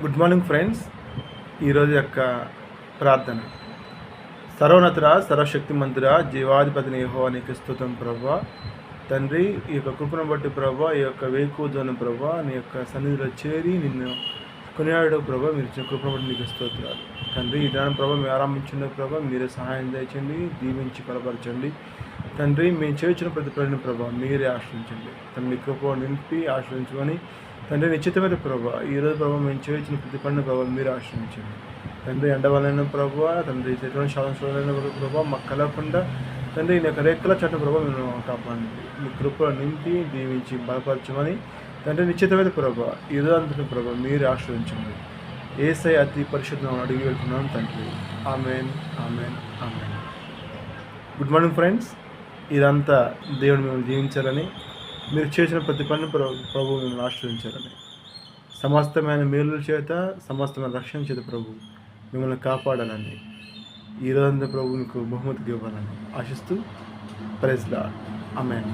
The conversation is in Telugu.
Good morning friends. ఈరోజు యొక్క ప్రార్థన. సర్వోన్నతుడ, సర్వశక్తిమంతుడ, జీవాధిపతిని యెహోవా నీకు స్తుతం ప్రభువా. తండ్రి, ఈ యొక్క కృపను బట్టి ప్రభువా, ఈ యొక్క వేకువజామున ప్రభువా నీ యొక్క సన్నిధిలో చేరి నిన్ను కొనియాడు ప్రభువా, మీరు ఇచ్చిన కృపను బట్టి నీకు స్తోత్రాలు. తండ్రి, ఈ దినం ప్రభువా మేము ఆరంభించిన ప్రభువా మీరే సహాయం దయచండి, దీవించి బలపరచండి. తండ్రి, మేము చేయించిన ప్రతి ప్రజల ప్రభావ మీరే ఆశ్రయించండి. తండ్రి, మీ కృప నింపి ఆశ్రయించుకొని తండ్రి నిశ్చితమైన ప్రభావ ఈరోజు ప్రభావ మేము చేయించిన ప్రతి పనుల ప్రభావ మీరు ఆశ్రయించండి. తండ్రి, ఎండవలైన ప్రభావ తండ్రి ఎటువంటి శాసన ప్రభావ మాకు కలగకుండా తండ్రి నీ యొక్క రెక్కల చట్టం ప్రభావ మేము కాపాడండి. మీ కృప నింపి దీవించి బలపరచమని తండ్రి నిశ్చితమైన ప్రభావ ఈరోజు అంతటి ప్రభావ మీరు ఆశ్రయించండి. యేసయ్య అతి పరిశుద్ధం అడిగి వెళ్తున్నాం తండ్రి. ఆమేన్, ఆమేన్, ఆమేన్. Good morning friends. ఇదంతా దేవుడు మిమ్మల్ని జీవించాలని, మీరు చేసిన ప్రతి పని ప్రభు మిమ్మల్ని ఆశ్రయించాలని, సమస్తమైన మేలుల చేత సమస్తమైన రక్షణ చేత ప్రభు మిమ్మల్ని కాపాడాలని, ఈరోజంతా ప్రభు మీకు బహుమతిగా ఇవ్వాలని ఆశిస్తూ ప్రైజ్ లార్డ్. ఆమేన్.